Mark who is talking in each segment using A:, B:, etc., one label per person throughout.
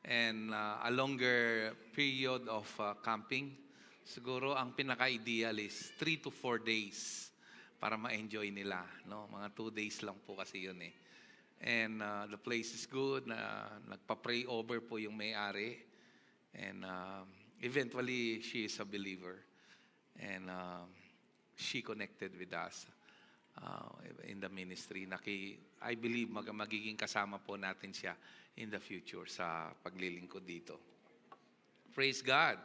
A: and a longer period of camping. Siguro ang pinaka-ideal is 3 to 4 days para ma-enjoy nila. No? Mga 2 days lang po kasi yun eh. And the place is good. Nagpa-pray over po yung may-ari. And eventually, she is a believer. And she connected with us in the ministry. I believe magiging kasama po natin siya in the future sa paglilingkod dito. Praise God.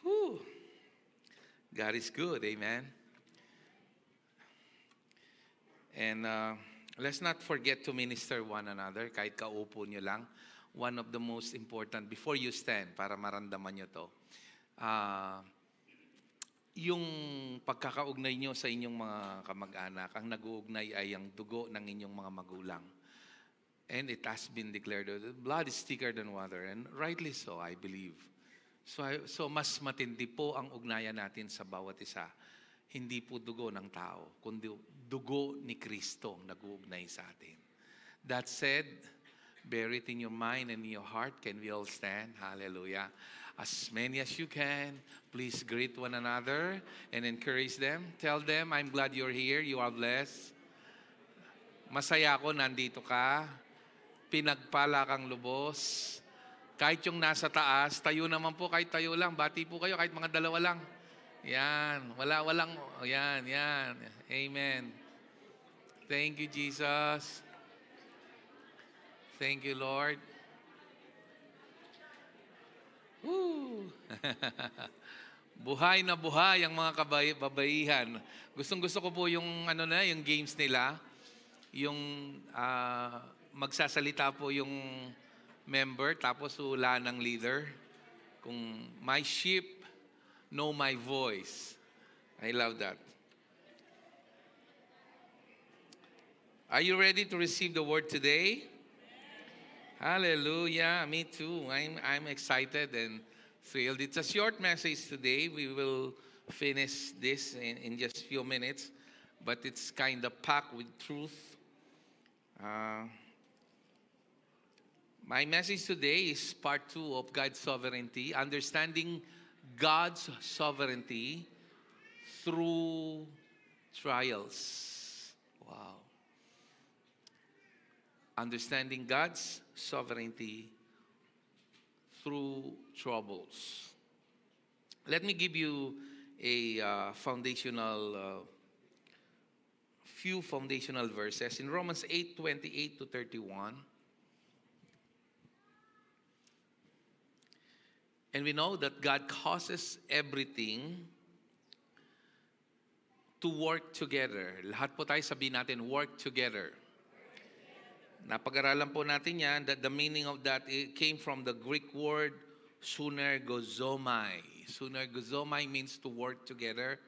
A: Whew. God is good. Amen. And let's not forget to minister one another. Kahit kaupo nyo lang. One of the most important, before you stand, para maramdaman nyo to, yung pagkakaugnay nyo sa inyong mga kamag-anak, ang nag-uugnay ay ang dugo ng inyong mga magulang. And it has been declared, blood is thicker than water. And rightly so, I believe. So mas matindi po ang ugnayan natin sa bawat isa. Hindi po dugo ng tao, kundi dugo ni Kristo ang nag-uugnay sa atin. That said, bear it in your mind and in your heart. Can we all stand? Hallelujah. As many as you can, please greet one another and encourage them. Tell them, I'm glad you're here. You are blessed. Masaya ako nandito ka. Pinagpala kang lubos. Kahit yung nasa taas, tayo naman po, kahit tayo lang. Bati po kayo, kahit mga dalawa lang. Yan. Walang. Yan. Amen. Thank you, Jesus. Thank you, Lord. Woo! Buhay na buhay ang mga kababaihan. Gustong-gusto ko po yung yung games nila. Yung magsasalita po yung member tapos hula ng leader. Kung my sheep know my voice. I love that. Are you ready to receive the word today? Hallelujah. Me too. I'm excited and thrilled. It's a short message today. We will finish this in just a few minutes. But it's kind of packed with truth. My message today is part 2 of God's sovereignty. Understanding God's sovereignty through trials. Wow. Understanding God's sovereignty through troubles. Let me give you a few foundational verses in Romans 8:28 to 31. And we know that God causes everything to work together. Lahat po tayo sabihin natin, work together. Napag-aralan po natin yan, that the meaning of that it came from the Greek word sunergozomai. Sunergozomai means to work together.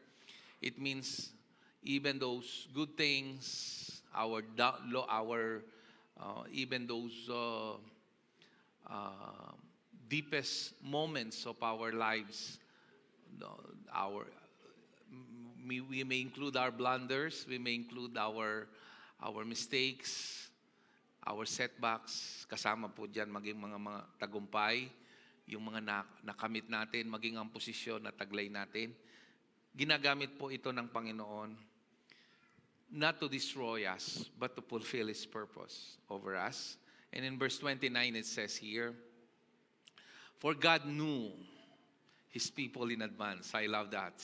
A: It means even those good things, even those deepest moments of our lives, we may include our blunders, we may include our mistakes, our setbacks, kasama po dyan maging mga tagumpay, yung mga nakamit natin, maging ang posisyon na taglay natin. Ginagamit po ito ng Panginoon not to destroy us, but to fulfill His purpose over us. And in verse 29 it says here, for God knew His people in advance. I love that.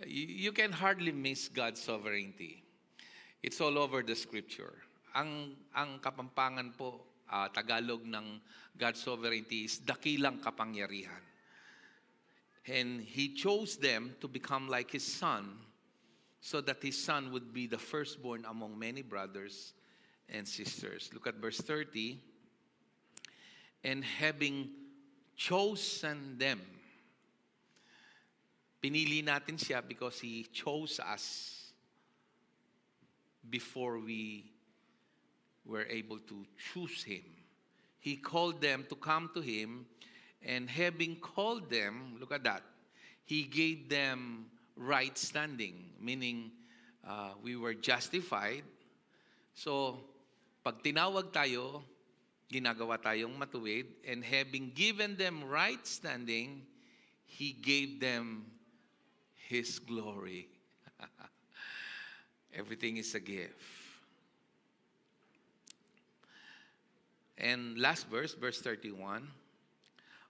A: You can hardly miss God's sovereignty. It's all over the scripture. Ang kapampangan po, Tagalog ng God's sovereignty is dakilang kapangyarihan. And He chose them to become like His Son so that His Son would be the firstborn among many brothers and sisters. Look at verse 30. And having chosen them, pinili natin siya because He chose us before we were able to choose Him. He called them to come to Him, and having called them, look at that, He gave them right standing, meaning we were justified. So, pag tinawag tayo, ginagawa tayong matuwid, and having given them right standing, He gave them His glory. Everything is a gift. And last verse, verse 31.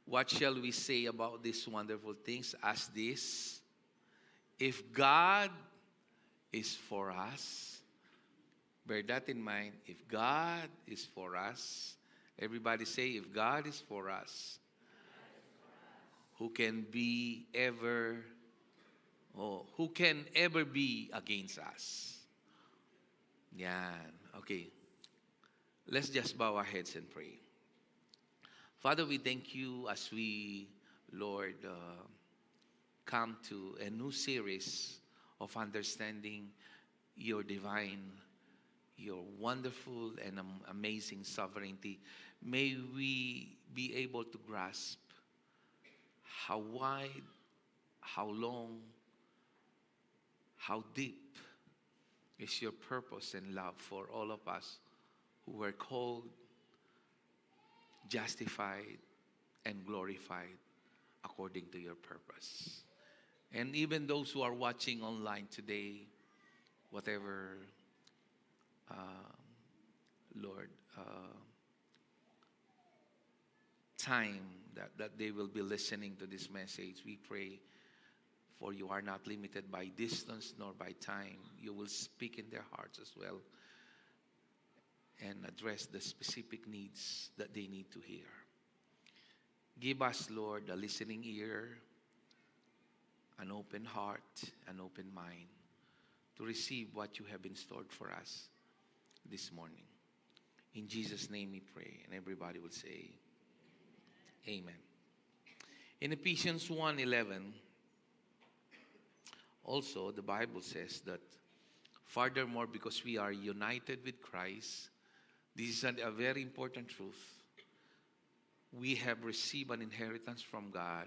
A: What shall we say about these wonderful things as this? If God is for us, bear that in mind. If God is for us, everybody say, if God is for us, who can ever be against us? Yan. Okay. Let's just bow our heads and pray. Father, we thank you as we, Lord, come to a new series of understanding your divine, your wonderful and amazing sovereignty. May we be able to grasp how wide, how long, how deep is your purpose and love for all of us who were called, justified, and glorified according to your purpose. And even those who are watching online today, whatever, Lord, time that they will be listening to this message, we pray for you are not limited by distance nor by time. You will speak in their hearts as well and address the specific needs that they need to hear. Give us, Lord, a listening ear, an open heart, an open mind to receive what you have in store for us this morning. In Jesus' name we pray, and everybody will say, Amen. In Ephesians 1:11, also the Bible says that, furthermore, because we are united with Christ, this is a very important truth. We have received an inheritance from God.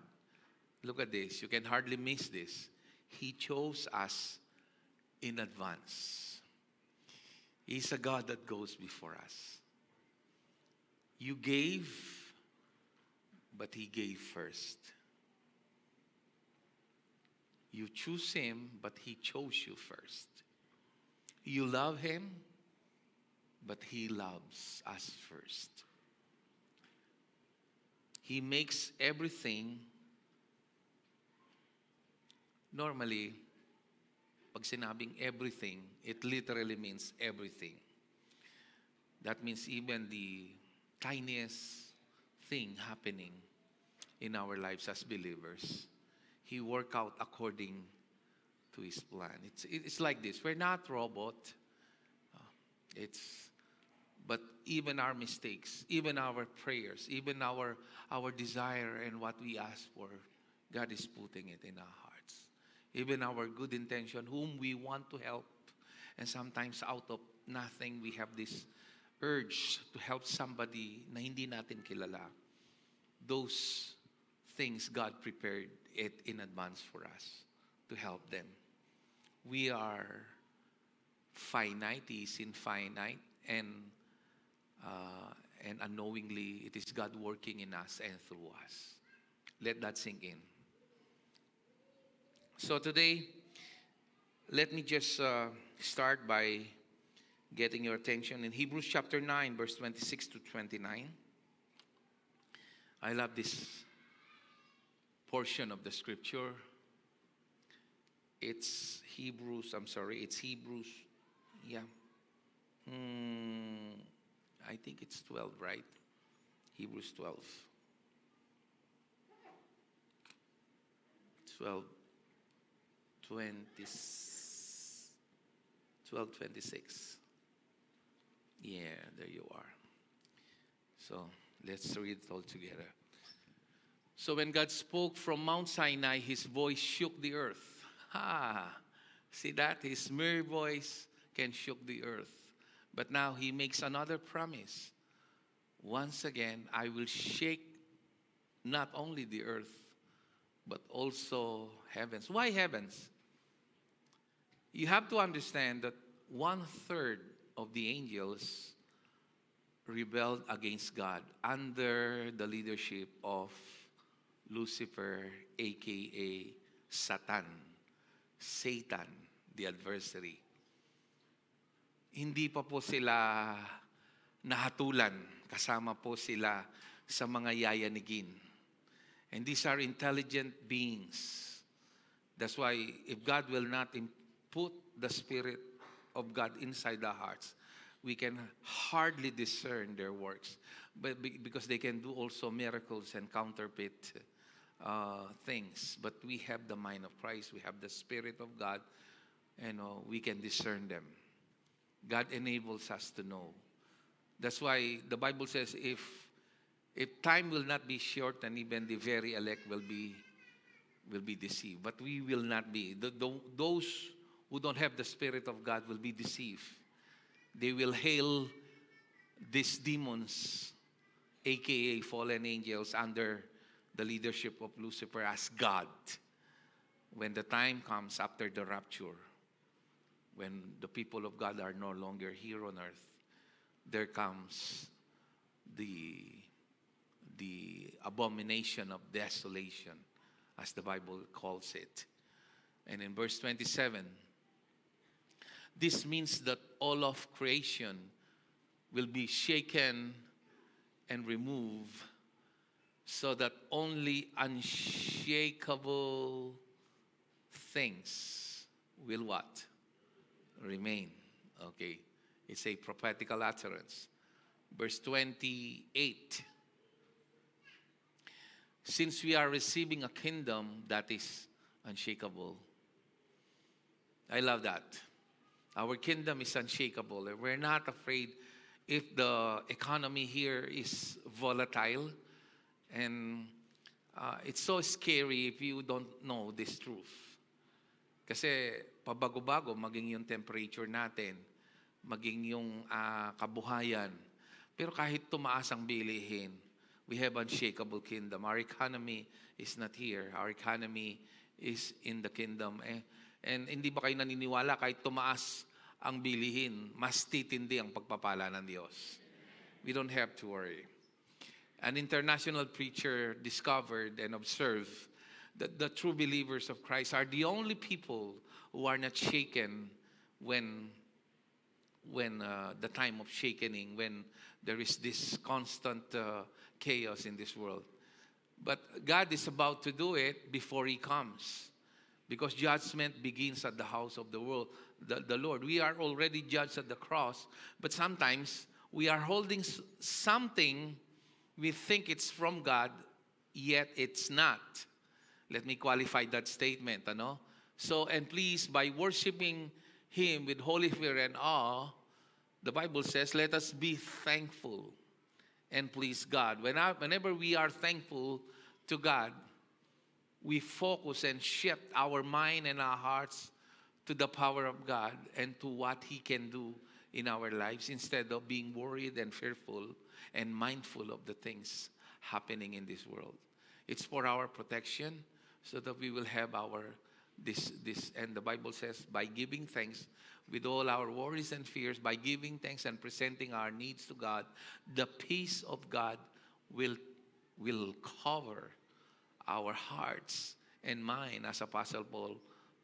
A: Look at this. You can hardly miss this. He chose us in advance. He's a God that goes before us. You gave, but He gave first. You choose Him, but He chose you first. You love Him, but He loves us first. He makes everything. Normally, pag sinabing everything, it literally means everything. That means even the tiniest thing happening in our lives as believers, He worked out according to His plan. It's like this. We're not robot. But even our mistakes, even our prayers, even our desire and what we ask for, God is putting it in our hearts. Even our good intention, whom we want to help, and sometimes out of nothing, we have this urge to help somebody na hindi natin kilala. Those things God prepared it in advance for us to help them. We are finite, He is infinite, and unknowingly, it is God working in us and through us. Let that sink in. So today, let me just start by getting your attention in Hebrews chapter 9, verse 26 to 29. I love this portion of the scripture. It's Hebrews, yeah. I think it's 12, right? Hebrews 12. 12:26. Yeah, there you are. So let's read it all together. So when God spoke from Mount Sinai, His voice shook the earth. See that? His mere voice can shook the earth. But now He makes another promise. Once again, I will shake not only the earth, but also heavens. Why heavens? You have to understand that 1/3 of the angels rebelled against God under the leadership of Lucifer, aka Satan, the adversary. Hindi pa po sila nahatulan, kasama po sila sa mga yayanigin. And these are intelligent beings. That's why if God will not put the Spirit of God inside our hearts, we can hardly discern their works. But because they can do also miracles and counterfeit things. But we have the mind of Christ, we have the Spirit of God, and we can discern them. God enables us to know. That's why the Bible says if time will not be short, and even the very elect will be deceived. But we will not be. Those who don't have the Spirit of God will be deceived. They will hail these demons, aka fallen angels, under the leadership of Lucifer as God. When the time comes after the rapture, when the people of God are no longer here on earth, there comes the abomination of desolation, as the Bible calls it. And in verse 27, this means that all of creation will be shaken and removed, so that only unshakable things will what? Remain. Okay. It's a prophetical utterance. Verse 28. Since we are receiving a kingdom that is unshakable. I love that. Our kingdom is unshakable. We're not afraid if the economy here is volatile. And it's so scary if you don't know this truth. Kasi pabago-bago, maging yung temperature natin, maging yung kabuhayan. Pero kahit tumaas ang bilihin, we have unshakable kingdom. Our economy is not here. Our economy is in the kingdom. And hindi ba kayo naniniwala kahit tumaas ang bilihin, mas titindi ang pagpapala ng Diyos? We don't have to worry. An international preacher discovered and observed that the true believers of Christ are the only people who are not shaken when the time of shakening, when there is this constant chaos in this world. But God is about to do it before He comes, because judgment begins at the house of the world, the Lord. We are already judged at the cross, but sometimes we are holding something we think it's from God, yet it's not. Let me qualify that statement, So, and please, by worshiping Him with holy fear and awe, the Bible says, let us be thankful and please God. Whenever we are thankful to God, we focus and shift our mind and our hearts to the power of God and to what He can do in our lives, instead of being worried and fearful and mindful of the things happening in this world. It's for our protection, so that we will have this, and the Bible says, by giving thanks with all our worries and fears, by giving thanks and presenting our needs to God, the peace of God will cover our hearts and mind, as Apostle Paul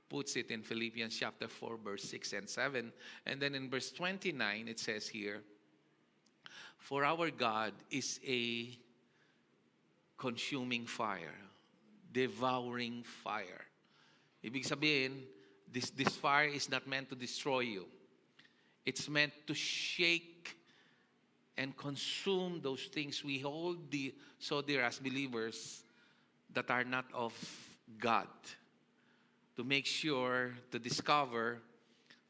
A: puts it in Philippians chapter 4, verse 6 and 7. And then in verse 29, it says here, for our God is a consuming fire, devouring fire. Ibig sabihin, this fire is not meant to destroy you. It's meant to shake and consume those things we hold so dear as believers that are not of God, to make sure to discover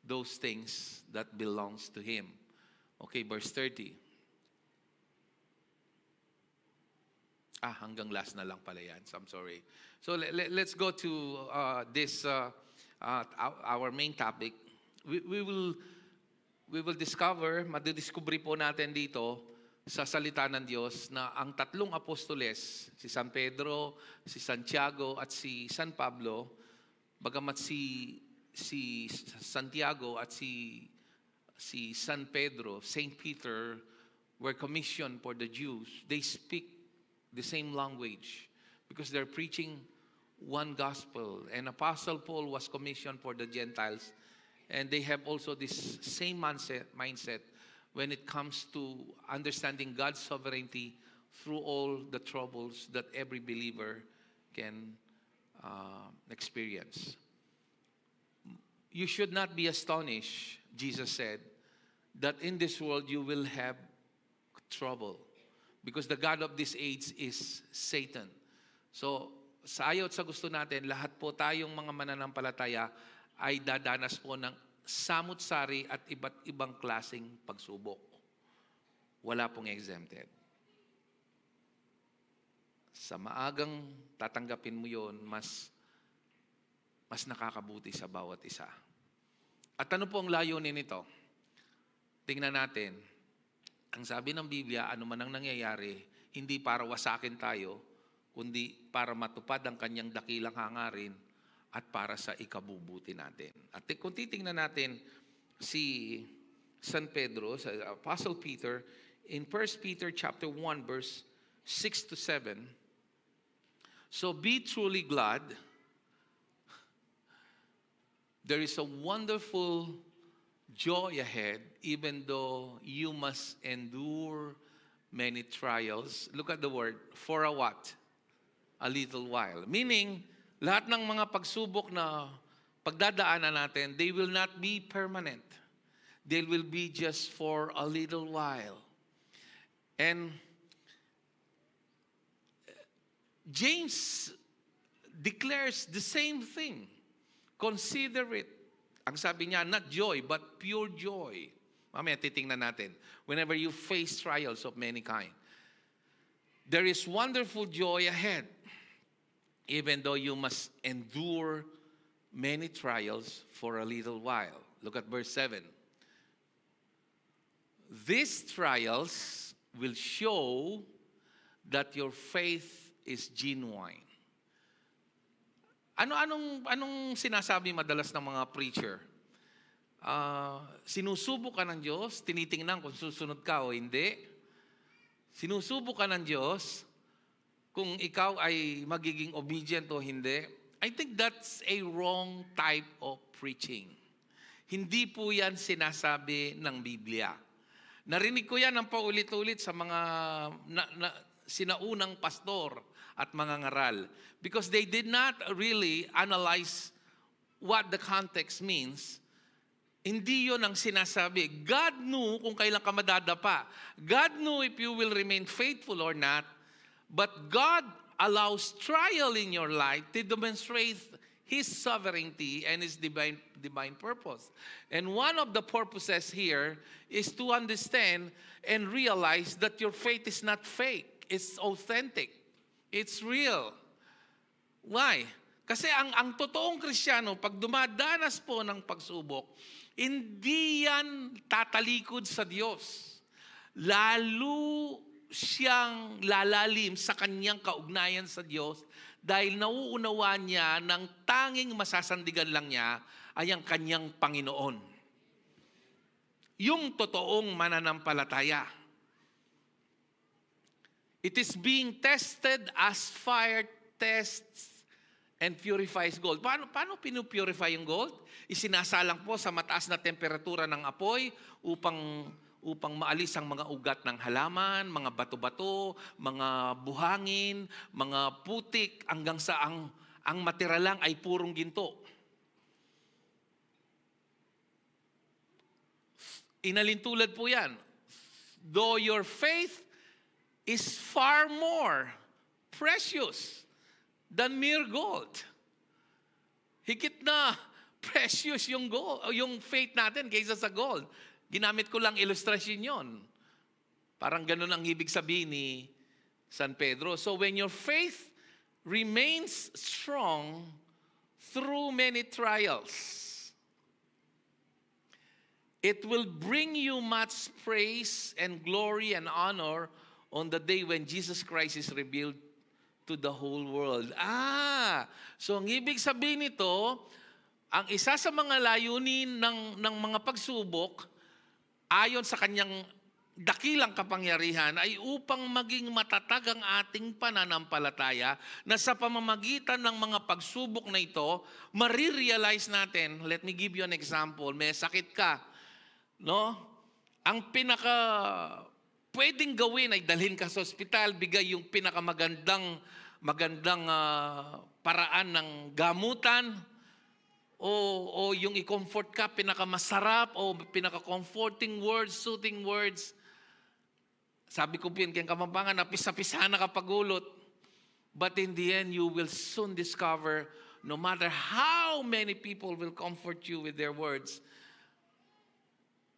A: those things that belongs to Him. Okay, verse 30. Hanggang last na lang pala yan. So I'm sorry. So let's go to our main topic. We will discover, madidiscovery po natin dito sa salita ng Diyos na ang tatlong apostoles, si San Pedro, si Santiago, at si San Pablo, bagamat si Santiago at si San Pedro, Saint Peter, were commissioned for the Jews, they speak the same language because they're preaching one gospel. And Apostle Paul was commissioned for the Gentiles, and they have also this same mindset when it comes to understanding God's sovereignty through all the troubles that every believer can experience. You should not be astonished, Jesus said, that in this world you will have trouble because the God of this age is Satan. So, sa ayaw at sa gusto natin, lahat po tayong mga mananampalataya ay dadanas po ng samut-sari at iba't ibang klaseng pagsubok. Wala pong exempted. Sa maagang tatanggapin mo yon, mas nakakabuti sa bawat isa. At ano po ang layunin nito? Tingnan natin. Ang sabi ng Biblia, ano man ang nangyayari, hindi para wasakin tayo, kundi para matupad ang kanyang dakilang hangarin at para sa ikabubuti natin. At kung titingnan natin si San Pedro, sa Apostle Peter, in 1 Peter chapter 1, verse 6 to 7, so be truly glad. There is a wonderful joy ahead, even though you must endure many trials. Look at the word, for a what? A little while. Meaning, lahat ng mga pagsubok na pagdadaanan natin, they will not be permanent. They will be just for a little while. And James declares the same thing. Consider it. Ang sabi niya, not joy, but pure joy. Mamaya titingnan natin. Whenever you face trials of many kind, there is wonderful joy ahead, even though you must endure many trials for a little while. Look at verse 7. These trials will show that your faith is genuine. Anong sinasabi madalas ng mga preacher? Sinusubok ka ng Diyos, tinitingnan kung susunod ka o hindi. Sinusubok ka ng Diyos kung ikaw ay magiging obedient o hindi. I think that's a wrong type of preaching. Hindi po yan sinasabi ng Biblia. Narinig ko yan ng paulit-ulit sa mga sinaunang pastor at mga ngaral because they did not really analyze what the context means. Hindi yun ang sinasabi. God knew kung kailan ka madadapa. God knew if you will remain faithful or not. But God allows trial in your life to demonstrate His sovereignty and His divine purpose. And one of the purposes here is to understand and realize that your faith is not fake. It's authentic. It's real. Why? Kasi ang totoong Kristiyano, pag dumadanas po ng pagsubok, hindi yan tatalikod sa Diyos. Lalo siyang lalalim sa kanyang kaugnayan sa Diyos dahil nauunawaan niya ng tanging masasandigan lang niya ay ang kanyang Panginoon. Yung totoong mananampalataya. It is being tested as fire tests and purifies gold. Paano pinupurify yung gold? Isinasalang po sa mataas na temperatura ng apoy upang maalis ang mga ugat ng halaman, mga bato-bato, mga buhangin, mga putik, hanggang sa ang matira lang ay purong ginto. Inalintulad po yan. Though your faith is far more precious than mere gold. Higit na precious yung gold, yung faith natin kaysa sa gold. Ginamit ko lang illustration yon. Parang ganun ang ibig sabihin ni San Pedro. So when your faith remains strong through many trials, it will bring you much praise and glory and honor on the day when Jesus Christ is revealed to the whole world. So ang ibig sabihin nito, ang isa sa mga layunin ng mga pagsubok, ayon sa kanyang dakilang kapangyarihan ay upang maging matatag ang ating pananampalataya na sa pamamagitan ng mga pagsubok na ito, marirealize natin, let me give you an example, may sakit ka, no? Ang pwedeng gawin ay dalhin ka sa ospital, bigay yung magandang paraan ng gamutan, o yung i-comfort ka, pinakamasarap, o pinaka-comforting words, soothing words. Sabi ko po kayong Kapampangan, napisa-pisa na kapagulot. But in the end, you will soon discover, no matter how many people will comfort you with their words,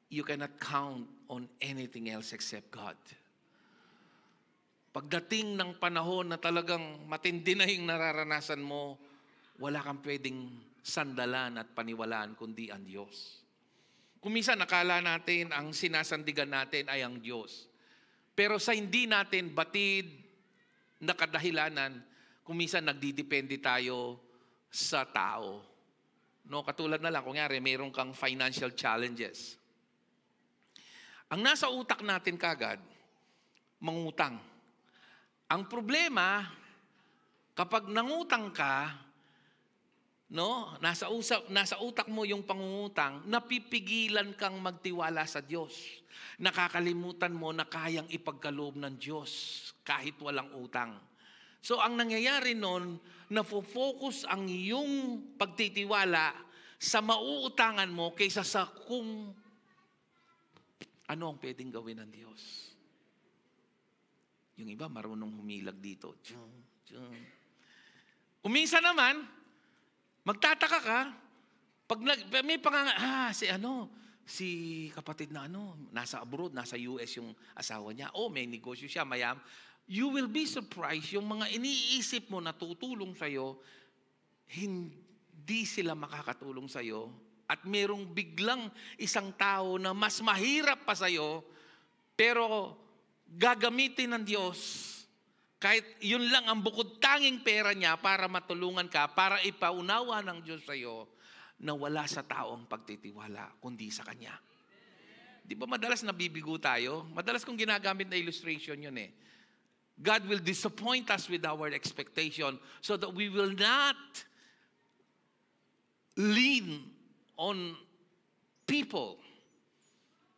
A: you cannot count on anything else except God. Pagdating ng panahon na talagang matindi na yung nararanasan mo, wala kang pwedeng sandalan at paniwalaan kundi ang Diyos. Kung minsan nakala natin ang sinasandigan natin ay ang Diyos. Pero sa hindi natin batid na kadahilanan, kung minsan nagdidepende tayo sa tao. No, katulad na lang, kunyari, mayroon kang financial challenges. Ang nasa utak natin kagad, mangutang. Ang problema, kapag nangutang ka, no, nasa utak mo yung pangungutang, napipigilan kang magtiwala sa Diyos. Nakakalimutan mo na kayang ipagkaloob ng Diyos kahit walang utang. So ang nangyayari nun, nafo-focus ang iyong pagtitiwala sa mauutangan mo kaysa sa kung ano ang pwedeng gawin ng Diyos. Yung iba marunong humilag dito. Uminsan naman, magtataka ka, pag may si kapatid na nasa abroad, nasa US yung asawa niya, may negosyo siya, mayam. You will be surprised, yung mga iniisip mo na tutulong sa'yo, hindi sila makakatulong sa'yo. At merong biglang isang tao na mas mahirap pa sa'yo, pero gagamitin ng Diyos, kahit yun lang ang bukod tanging pera niya para matulungan ka, para ipaunawa ng Diyos sa'yo, na wala sa tao ang pagtitiwala, kundi sa Kanya. Di ba madalas nabibigo tayo? Madalas kong ginagamit na illustration yun eh. God will disappoint us with our expectation so that we will not lean on people.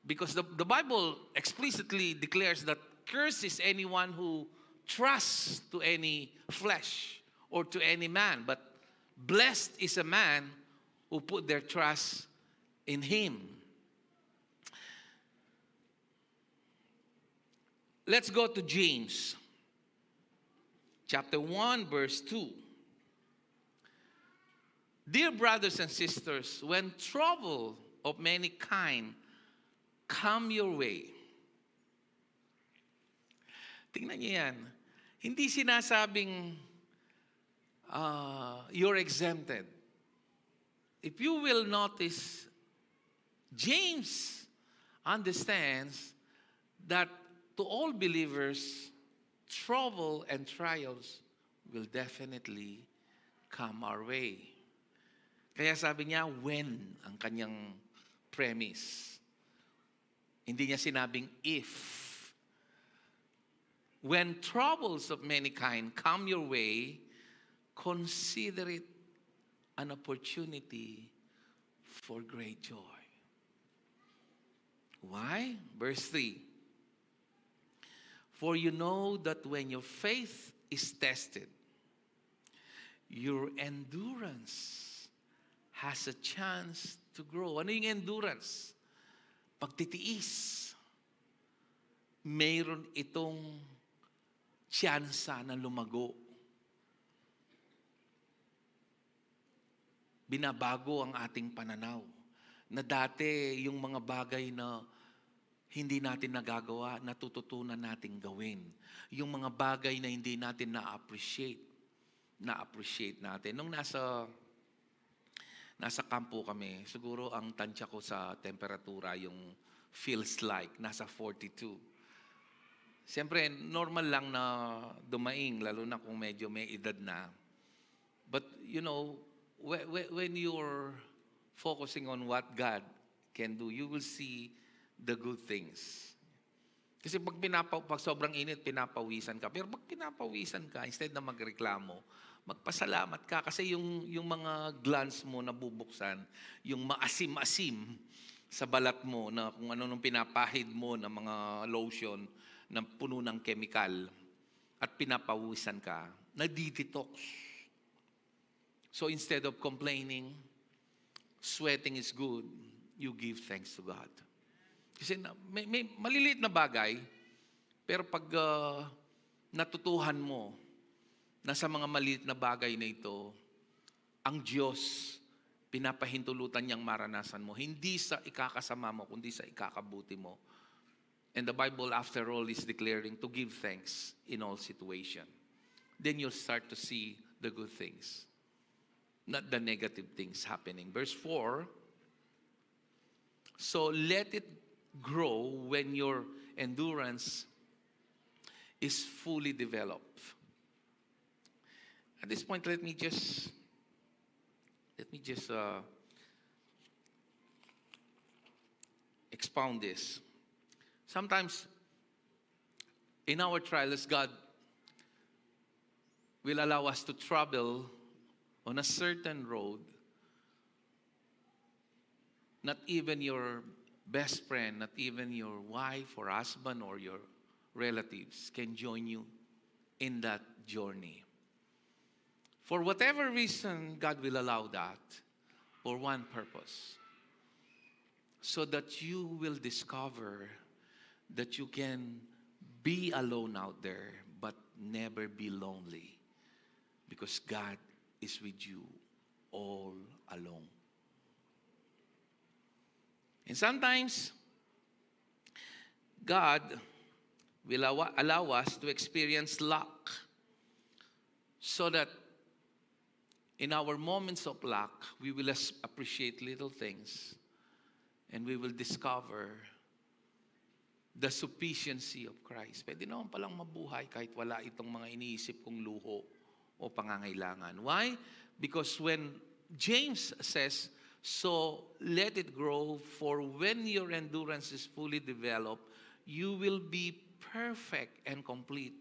A: Because the Bible explicitly declares that cursed is anyone who trusts to any flesh or to any man. But blessed is a man who put their trust in Him. Let's go to James. Chapter 1, verse 2. Dear brothers and sisters, when trouble of many kind come your way. Tingnan niyo yan. Hindi sinasabing you're exempted. If you will notice, James understands that to all believers, trouble and trials will definitely come our way. Kaya sabi niya, when ang kanyang premise. Hindi niya sinabing if. When troubles of many kind come your way, consider it an opportunity for great joy. Why? Verse 3. For you know that when your faith is tested, your endurance has a chance to grow. Ano yung endurance? Pagtitiis. Mayroon itong tsansa na lumago. Binabago ang ating pananaw. Na dati yung mga bagay na hindi natin nagagawa, natututunan nating gawin. Yung mga bagay na hindi natin na-appreciate natin. Nung nasa kampo kami, siguro ang tansya ko sa temperatura yung feels like, nasa 42. Siyempre, normal lang na dumaing, lalo na kung medyo may edad na. But, you know, when you're focusing on what God can do, you will see the good things. Kasi pag sobrang init, pinapawisan ka. Pero pag pinapawisan ka, instead na magreklamo, magpasalamat ka. Kasi yung mga glands mo nabubuksan, yung maasim-asim sa balat mo, na kung ano nung pinapahid mo ng mga lotion na puno ng chemical, at pinapawisan ka, nadi-detox. So instead of complaining, sweating is good, you give thanks to God. Kasi may maliliit na bagay, pero pag natutuhan mo na sa mga maliit na bagay na ito, ang Diyos, pinapahintulutan niyang maranasan mo, hindi sa ikakasama mo, kundi sa ikakabuti mo. And the Bible, after all, is declaring to give thanks in all situation. Then you'll start to see the good things, not the negative things happening. Verse 4, so let it grow when your endurance is fully developed. At this point, let me just expound this. Sometimes in our trials, God will allow us to travel on a certain road. Not even your best friend, not even your wife or husband or your relatives can join you in that journey. For whatever reason, God will allow that for one purpose. So that you will discover that you can be alone out there, but never be lonely. Because God is with you all along. And sometimes, God will allow us to experience luck so that in our moments of luck, we will appreciate little things and we will discover the sufficiency of Christ. Pwede naman palang mabuhay kahit wala itong mga iniisip kong luho o pangangailangan. Why? Because when James says, so let it grow, for when your endurance is fully developed, you will be perfect and complete,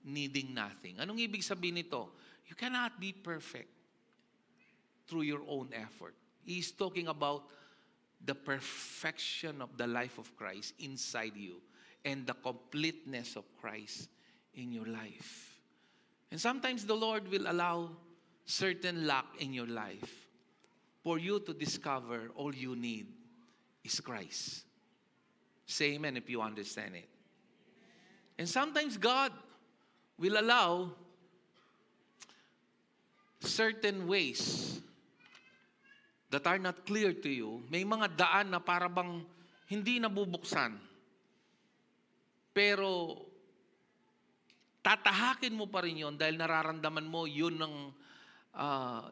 A: needing nothing. Anong ibig sabihin nito? You cannot be perfect through your own effort. He's talking about the perfection of the life of Christ inside you and the completeness of Christ in your life. And sometimes the Lord will allow certain lack in your life for you to discover all you need is Christ. Say amen if you understand it. And sometimes God will allow certain ways that are not clear to you. May mga daan na para bang hindi nabubuksan. Pero tatahakin mo pa rin yun dahil nararamdaman mo yun ng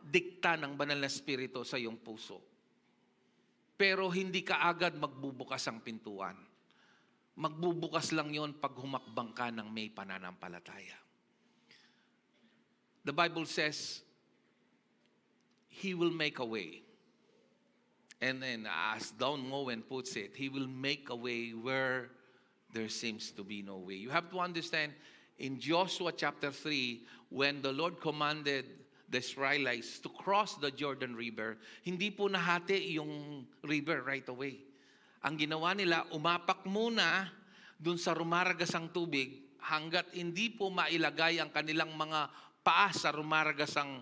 A: dikta ng banal na espiritu sa iyong puso. Pero hindi ka agad magbubukas ang pintuan. Magbubukas lang yon pag humakbang ka ng may pananampalataya. The Bible says, He will make a way. And then as Don Moen puts it, He will make a way where there seems to be no way. You have to understand, in Joshua chapter 3, when the Lord commanded the Israelites to cross the Jordan River, hindi po nahati yung river right away. Ang ginawa nila, umapak muna dun sa rumaragasang tubig hanggat hindi po mailagay ang kanilang mga paa sa rumaragasang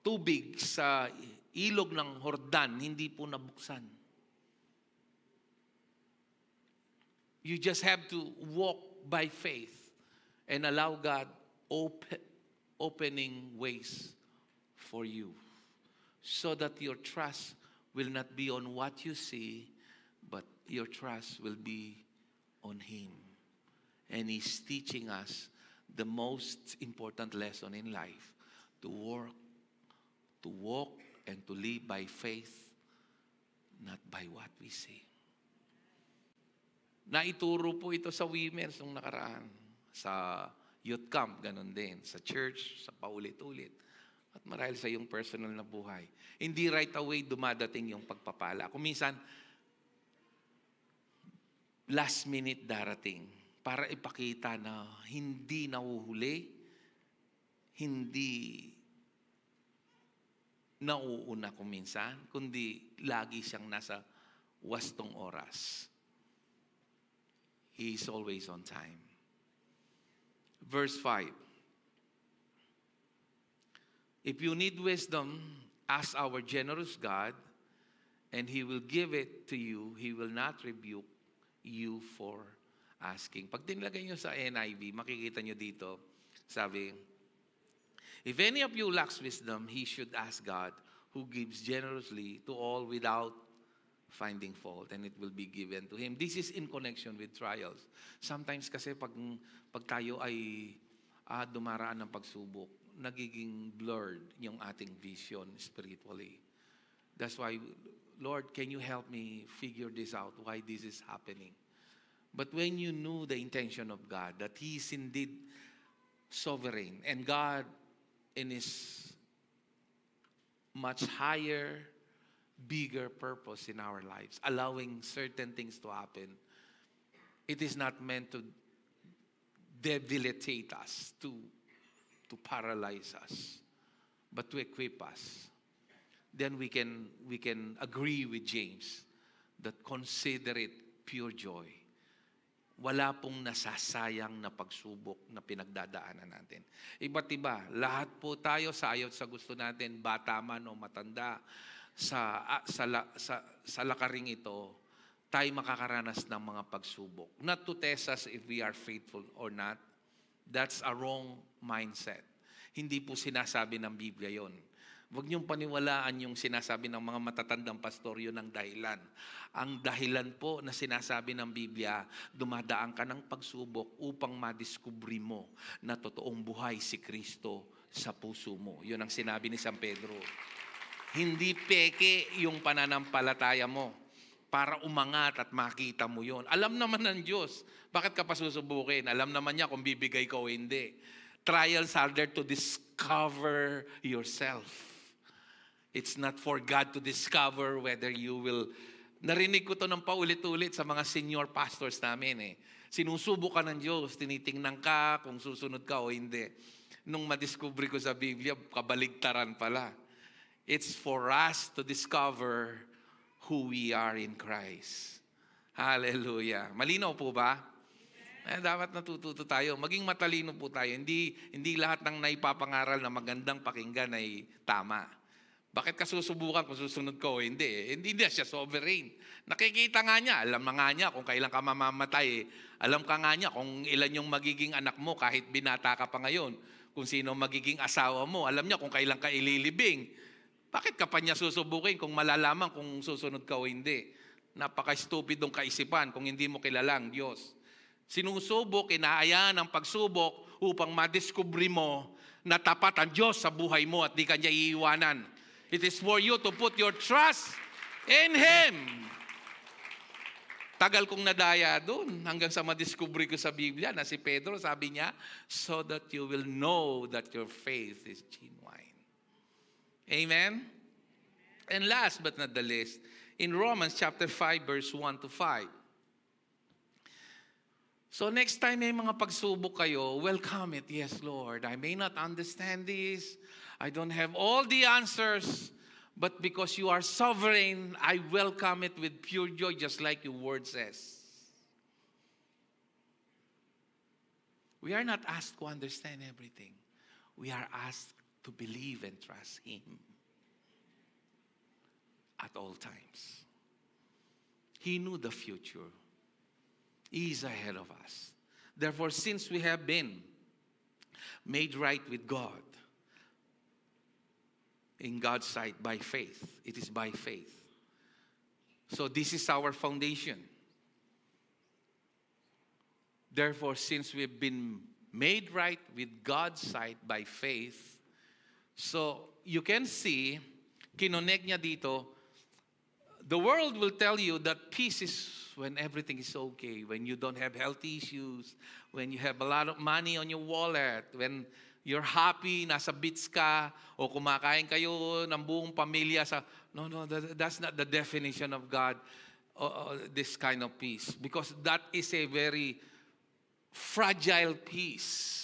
A: tubig sa ilog ng Jordan, hindi po nabuksan. You just have to walk by faith and allow God opening ways for you so that your trust will not be on what you see, but your trust will be on Him. And He's teaching us the most important lesson in life, to walk and to live by faith, not by what we see. Naituro po ito sa women nung nakaraan. Sa youth camp, ganun din. Sa church, sa paulit-ulit. At marahil sa iyong personal na buhay. Hindi right away dumadating yung pagpapala. Kung minsan, last minute darating. para ipakita na hindi nahuhuli, hindi nauuna kung minsan, kundi lagi siyang nasa wastong oras. He is always on time. Verse 5. If you need wisdom, ask our generous God, and He will give it to you. He will not rebuke you for asking. Pag tinlagay nyo sa NIV, makikita nyo dito, sabi, if any of you lacks wisdom, he should ask God, who gives generously to all without finding fault, and it will be given to him. This is in connection with trials. Sometimes kasi pag tayo ay dumaraan ng pagsubok, nagiging blurred yung ating vision spiritually. That's why, Lord, can you help me figure this out, why this is happening? But when you knew the intention of God, that He is indeed sovereign, and God in His much higher, bigger purpose in our lives, allowing certain things to happen, it is not meant to debilitate us, to paralyze us, but to equip us. Then we can agree with James that consider it pure joy. Wala pong nasasayang na pagsubok na pinagdadaanan natin. Iba't iba, lahat po tayo sa ayot sa gusto natin, bata man o matanda, sa lakaring ito, tayo makakaranas ng mga pagsubok. Not to test us if we are faithful or not. That's a wrong mindset. Hindi po sinasabi ng Biblia yon. Huwag niyong paniwalaan yung sinasabi ng mga matatandang pastor, yun ang dahilan. Ang dahilan po na sinasabi ng Biblia, dumadaan ka ng pagsubok upang madiskubre mo na totoong buhay si Kristo sa puso mo. Yun ang sinabi ni San Pedro. Hindi peke yung pananampalataya mo para umangat at makita mo yun. Alam naman ng Diyos. Bakit ka pa susubukin? Alam naman niya kung bibigay ka o hindi. Trials are there to discover yourself. It's not for God to discover whether you will... Narinig ko to ng paulit-ulit sa mga senior pastors namin. Sinusubo ka ng Diyos, tinitingnan ka kung susunod ka o hindi. Nung madiscover ko sa Biblia, kabaligtaran pala. It's for us to discover who we are in Christ. Hallelujah. Malinaw po ba? Dapat natututo tayo. Maging matalino po tayo. Hindi lahat ng naipapangaral na magandang pakinggan ay tama. Bakit ka susubukan kung susunod ka o hindi? Hindi na siya sovereign. Nakikita nga niya, alam na nga niya kung kailan ka mamamatay. Alam ka nga niya kung ilan yung magiging anak mo kahit binata ka pa ngayon. Kung sino magiging asawa mo. Alam niya kung kailan ka ililibing. Bakit ka pa niya susubukin kung malalaman kung susunod ka o hindi? Napaka-stupidong kaisipan kung hindi mo kilala ang Diyos. Sinusubok, inaayaan ang pagsubok upang madiskubre mo na tapat ang Diyos sa buhay mo at di ka niya iiwanan. It is for you to put your trust in Him. Tagal kong nadaya doon hanggang sa madiskubre ko sa Biblia na si Pedro, sabi niya, so that you will know that your faith is genuine. Amen? And last but not the least, in Romans chapter 5, verse 1 to 5. So next time may mga pagsubok kayo, welcome it. Yes, Lord, I may not understand this. I don't have all the answers. But because you are sovereign, I welcome it with pure joy, just like your word says. We are not asked to understand everything. We are asked to believe and trust Him at all times. He knew the future. He is ahead of us. Therefore, since we have been made right with God, in God's sight by faith, it is by faith. So this is our foundation. Therefore, since we've been made right with God's sight by faith, so you can see, kinonek niya dito, the world will tell you that peace is when everything is okay, when you don't have health issues, when you have a lot of money on your wallet, when you're happy, nasa beach ka, o kumakain kayo ng buong pamilya sa... No, that's not the definition of God, this kind of peace. Because that is a very fragile peace.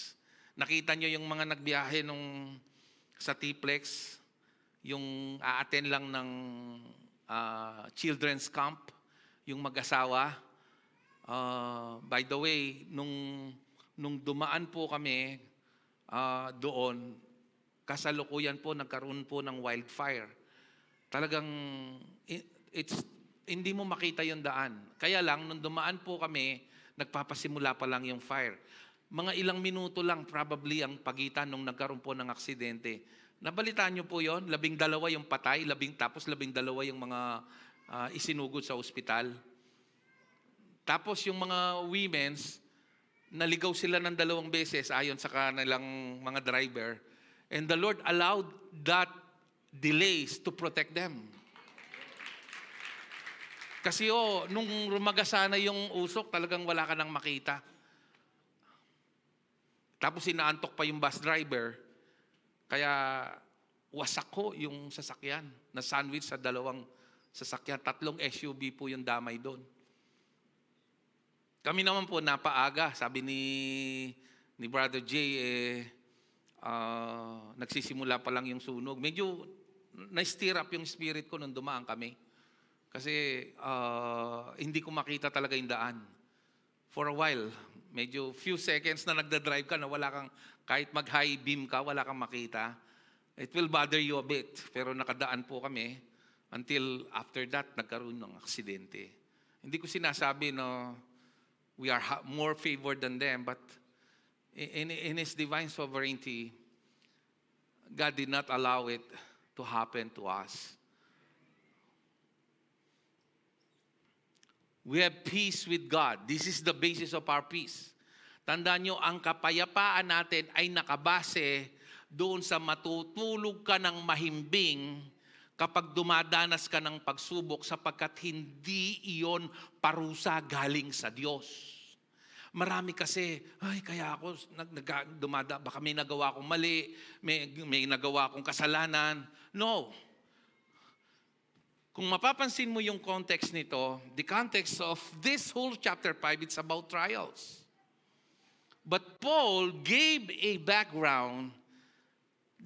A: Nakita nyo yung mga nagbiyahe sa T-Plex, yung aaten lang ng children's camp, yung mag-asawa. By the way, nung dumaan po kami doon, kasalukuyan po, nagkaroon po ng wildfire. Talagang, hindi mo makita yung daan. Kaya lang, nung dumaan po kami, nagpapasimula pa lang yung fire. Mga ilang minuto lang probably ang pagitan nung nagkaroon po ng aksidente. Nabalitaan niyo po yon, 12 yung patay, 12 yung mga isinugod sa ospital. Tapos yung mga women's, naligaw sila ng 2 beses ayon sa kanilang mga driver. And the Lord allowed that delays to protect them. Kasi nung rumagasa na yung usok, talagang wala ka nang makita. Tapos inaantok pa yung bus driver, kaya wasak ko yung sasakyan, na sandwich sa 2 sasakyan. 3 SUV po yung damay doon. Kami naman po napaaga, sabi ni Brother Jay, nagsisimula pa lang yung sunog. Medyo na-stir up yung spirit ko nung dumaan kami. Kasi hindi ko makita talaga yung daan. For a while, medyo few seconds na nagda-drive ka na wala kang, kahit mag-high beam ka, wala kang makita. It will bother you a bit. Pero nakadaan po kami until after that, nagkaroon ng aksidente. Hindi ko sinasabi we are more favored than them, but in His divine sovereignty, God did not allow it to happen to us. We have peace with God. This is the basis of our peace. Tandaan nyo, ang kapayapaan natin ay nakabase doon sa matutulog ka ng mahimbing kapag dumadanas ka ng pagsubok, sapagkat hindi iyon parusa galing sa Diyos. Marami kasi, kaya ako baka may nagawa akong mali, may nagawa akong kasalanan. No. Kung mapapansin mo yung context nito, the context of this whole chapter 5, it's about trials. But Paul gave a background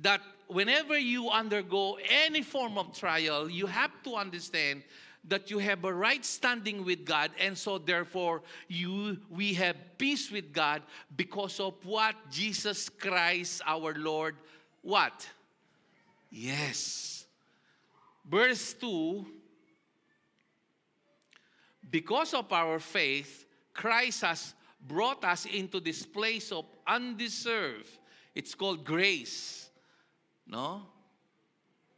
A: that whenever you undergo any form of trial, you have to understand that you have a right standing with God, and so therefore we have peace with God because of what Jesus Christ our Lord, what? Yes. Verse 2, because of our faith, Christ has brought us into this place of undeserved. It's called grace. No?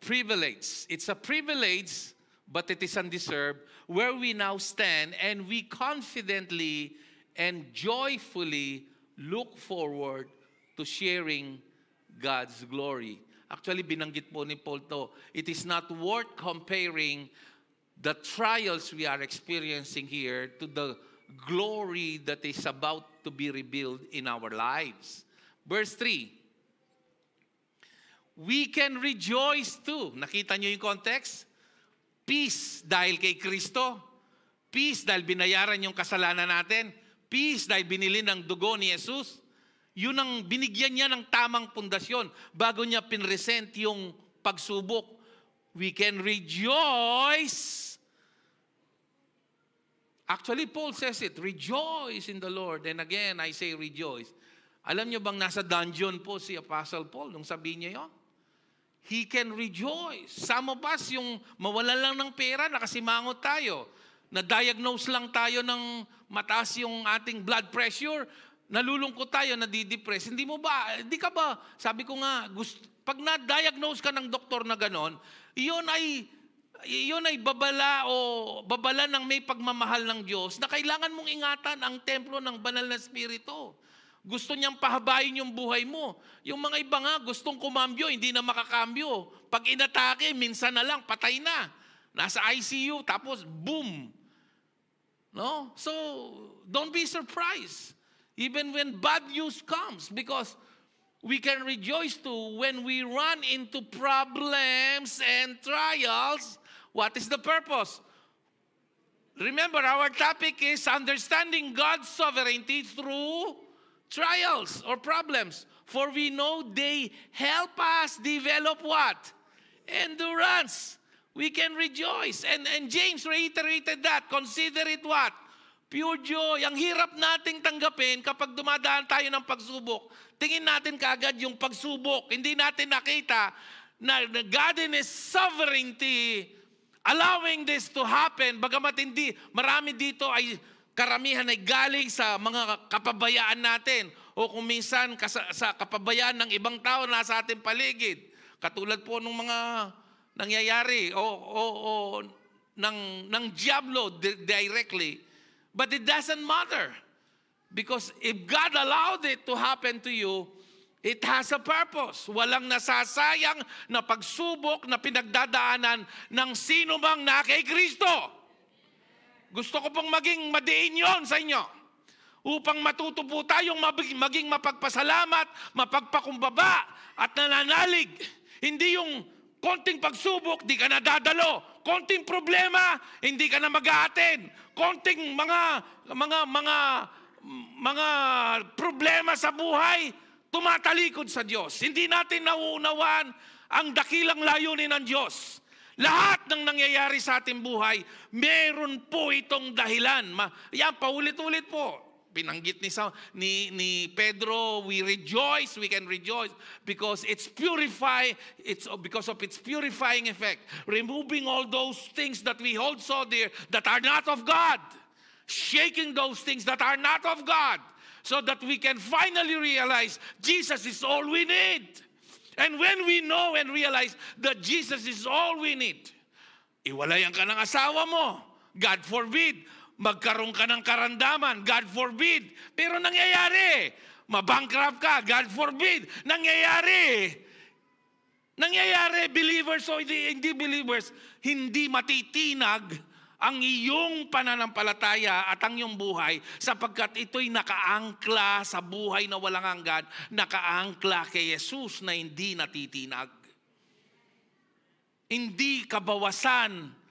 A: Privilege. It's a privilege, but it is undeserved, where we now stand and we confidently and joyfully look forward to sharing God's glory. Actually, binanggit po ni Paul to, it is not worth comparing the trials we are experiencing here to the glory that is about to be revealed in our lives. Verse 3, we can rejoice too. Nakita nyo yung context? Peace dahil kay Kristo. Peace dahil binayaran yung kasalanan natin. Peace dahil binili ng dugo ni Jesus. Yun ang binigyan niya ng tamang pundasyon bago niya pinresent yung pagsubok. We can rejoice. Actually, Paul says it, rejoice in the Lord. And again, I say rejoice. Alam niyo bang nasa dungeon po si Apostle Paul nung sabihin niya yun? He can rejoice. Some of us, yung mawalan lang ng pera, nakasimangot tayo. Na-diagnose lang tayo ng mataas yung ating blood pressure, nalulungkot tayo, nadidepress. Hindi ka ba, sabi ko nga, pag na-diagnose ka ng doktor na ganon, iyon ay babala ng may pagmamahal ng Diyos na kailangan mong ingatan ang templo ng banal na Espiritu. Gusto niyang pahabain yung buhay mo. Yung mga iba nga, gustong kumambyo, hindi na makakambyo. Pag inatake, minsan na lang, patay na. Nasa ICU, tapos boom. No? So, don't be surprised. Even when bad news comes, because we can rejoice too when we run into problems and trials. What is the purpose? remember, our topic is understanding God's sovereignty through trials or problems. For we know they help us develop what? Endurance. We can rejoice. And James reiterated that. Consider it what? Pure joy. Ang hirap nating tanggapin kapag dumadaan tayo ng pagsubok. Tingin natin kaagad yung pagsubok. Hindi natin nakita na God in His sovereignty allowing this to happen. Bagamat hindi, marami dito ay karamihan ay galing sa mga kapabayaan natin o kung minsan sa kapabayaan ng ibang tao na sa ating paligid. Katulad po ng mga nangyayari o ng diablo directly. But it doesn't matter. Because if God allowed it to happen to you, it has a purpose. Walang nasasayang na pagsubok na pinagdadaanan ng sino mang na kay Kristo. Gusto ko pong maging madiin yon sa inyo. Upang matuto po tayong maging mapagpasalamat, mapagpakumbaba at nananalig. Hindi yung konting pagsubok, di ka na dadalo. Konting problema, hindi ka na mag-a-attend. Konting mga problema sa buhay, tumatalikod sa Diyos. Hindi natin nauunawaan ang dakilang layunin ng Diyos. Lahat ng nangyayari sa ating buhay, meron po itong dahilan. Yan, paulit-ulit po. Binanggit ni Pedro, we can rejoice because it's because of its purifying effect. Removing all those things that we hold so dear that are not of God. Shaking those things that are not of God. So that we can finally realize Jesus is all we need. And when we know and realize that Jesus is all we need, iwalayan ka ng asawa mo, God forbid. Magkaroon ka ng karandaman, God forbid. Pero nangyayari. Mabankrupt ka, God forbid. Nangyayari, believers o hindi believers, hindi matitinag ang iyong pananampalataya at ang iyong buhay sapagkat ito'y nakaangkla sa buhay na walang hanggan, nakaangkla kay Jesus na hindi natitinag. Hindi kabawasan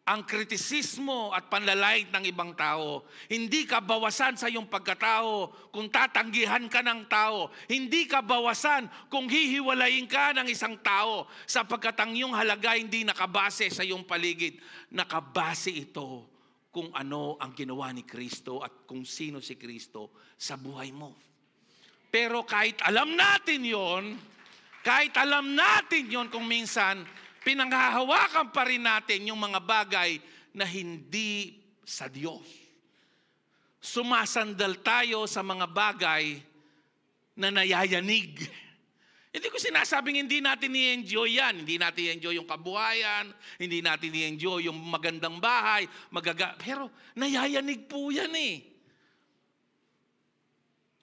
A: ang kritisismo at panlalait ng ibang tao. Hindi ka bawasan sa iyong pagkatao kung tatanggihan ka ng tao. Hindi ka bawasan kung hihiwalayin ka ng isang tao sapagkat ang iyong halaga hindi nakabase sa iyong paligid. Nakabase ito kung ano ang ginawa ni Kristo at kung sino si Kristo sa buhay mo. Pero kahit alam natin yon kung minsan, pinanghahawakan pa rin natin yung mga bagay na hindi sa Diyos. Sumasandal tayo sa mga bagay na nayayanig. Hindi ko sinasabing hindi natin i-enjoy yan. Hindi natin i-enjoy yung kabuhayan, hindi natin i-enjoy yung magandang bahay, pero nayayanig po yan eh.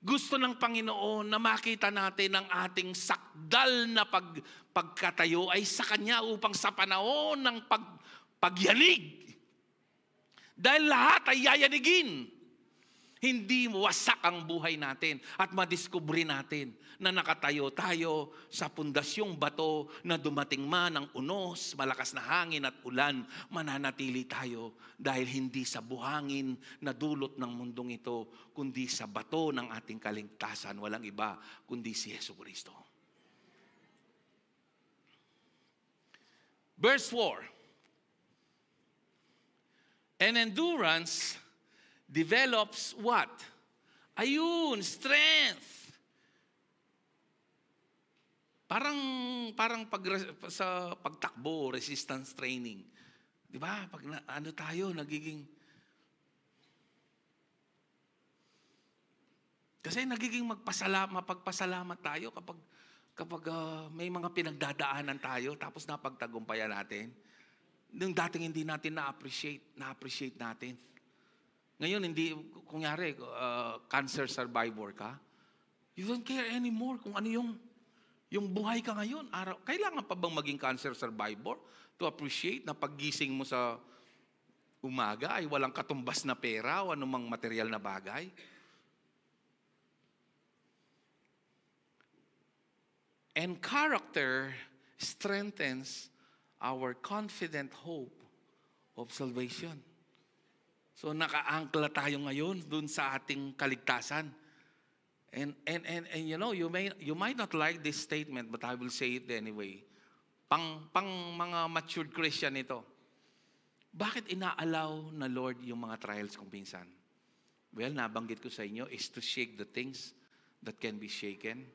A: Gusto ng Panginoon na makita natin ang ating sakdal na pagkatayo ay sa Kanya upang sa panahon ng pagyanig. Dahil lahat ay yayanigin. Hindi wasak ang buhay natin at madiskubre natin na nakatayo tayo sa pundasyong bato na dumating man ang unos, malakas na hangin at ulan, mananatili tayo dahil hindi sa buhangin na dulot ng mundong ito, kundi sa bato ng ating kaligtasan, walang iba kundi si Jesucristo. Verse 4. And endurance develops what? Ayun, strength. Parang sa pagtakbo, resistance training. 'Di ba? Pag tayo nagiging kasi nagiging mapagpasalamat tayo kapag may mga pinagdadaanan tayo tapos napagtagumpayan natin. Nung dating hindi natin na-appreciate natin. Ngayon, hindi, kunyari, cancer survivor ka, you don't care anymore kung ano yung buhay ka ngayon. Kailangan pa bang maging cancer survivor to appreciate na paggising mo sa umaga ay walang katumbas na pera o anumang material na bagay? And character strengthens our confident hope of salvation. So nakaangkla tayo ngayon dun sa ating kaligtasan. And you know, you might not like this statement, but I will say it anyway. Pang mga matured Christian ito. Bakit inaalaw na Lord yung mga trials kung minsan? Well, nabanggit ko sa inyo is to shake the things that can be shaken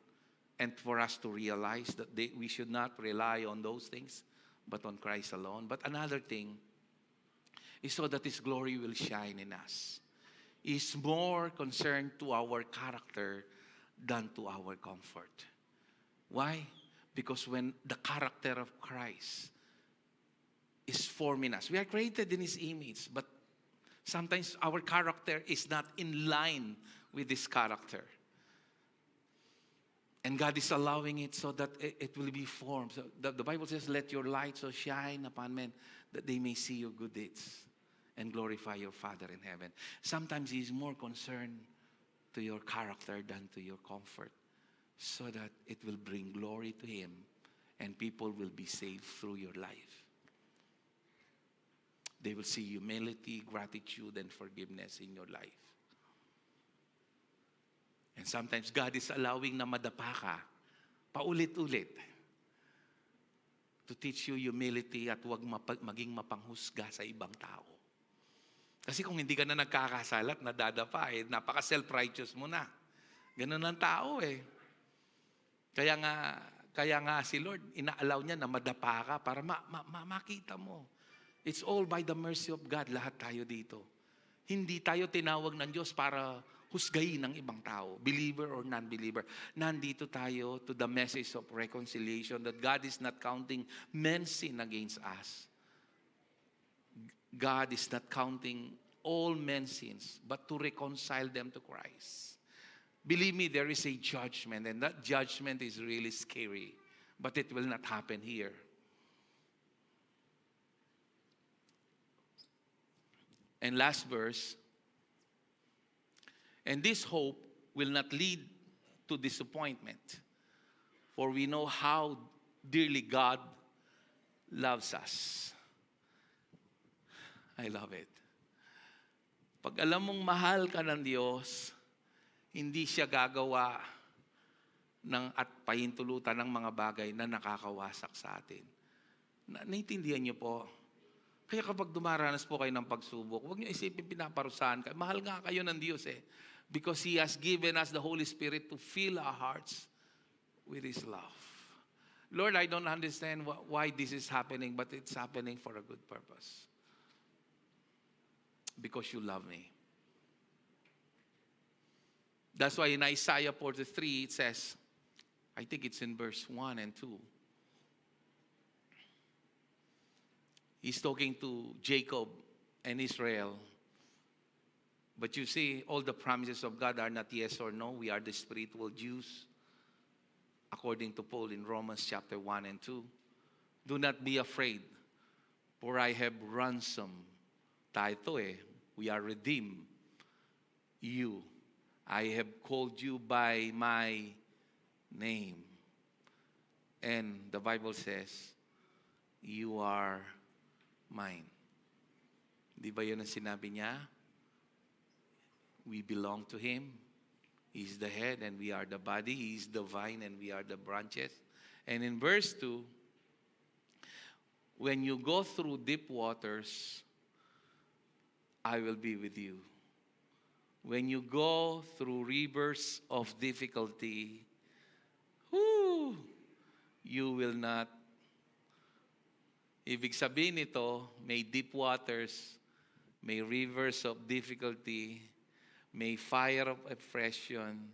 A: and for us to realize that we should not rely on those things but on Christ alone. But another thing is so that His glory will shine in us. Is more concerned to our character than to our comfort. Why? Because when the character of Christ is forming us, we are created in His image, but sometimes our character is not in line with His character. And God is allowing it so that it will be formed. So the Bible says, let your light so shine upon men that they may see your good deeds and glorify your Father in heaven. Sometimes He is more concerned to your character than to your comfort, so that it will bring glory to Him and people will be saved through your life. They will see humility, gratitude, and forgiveness in your life. And sometimes God is allowing na madapa ka paulit-ulit to teach you humility at huwag maging mapanghusga sa ibang tao. Kasi kung hindi ka na nagkakasala at nadadapa, napaka-self-righteous mo na. Ganun ang tao eh. Kaya nga si Lord, inaalaw niya na madapa ka para makita mo. It's all by the mercy of God, lahat tayo dito. Hindi tayo tinawag ng Diyos para husgayin ng ibang tao, believer or non-believer. Nandito tayo to the message of reconciliation that God is not counting men's sin against us. God is not counting all men's sins, but to reconcile them to Christ. Believe me, there is a judgment, and that judgment is really scary, but it will not happen here. And last verse, and this hope will not lead to disappointment, for we know how dearly God loves us. I love it. Pag alam mong mahal ka ng Diyos, hindi siya gagawa at pahintulutan ng mga bagay na nakakawasak sa atin. Naintindihan niyo po? Kaya kapag dumaranas po kayo ng pagsubok, huwag niyo isipin pinaparusahan kayo. Mahal nga kayo ng Diyos eh. Because He has given us the Holy Spirit to fill our hearts with His love. Lord, I don't understand why this is happening, but it's happening for a good purpose. Because you love me. That's why in Isaiah 43 it says, I think it's in verse 1 and 2. He's talking to Jacob and Israel. But you see, all the promises of God are not yes or no. We are the spiritual Jews, according to Paul in Romans chapter 1 and 2. Do not be afraid, for I have ransomed. Tayo we are redeemed. You, I have called you by my name. And the Bible says, you are mine. Di ba yun ang sinabi niya? We belong to Him. He's the head and we are the body. He's the vine and we are the branches. And in verse 2, when you go through deep waters, I will be with you. When you go through rivers of difficulty, you will not. Ibig sabihin nito, may deep waters, may rivers of difficulty, may fire of oppression,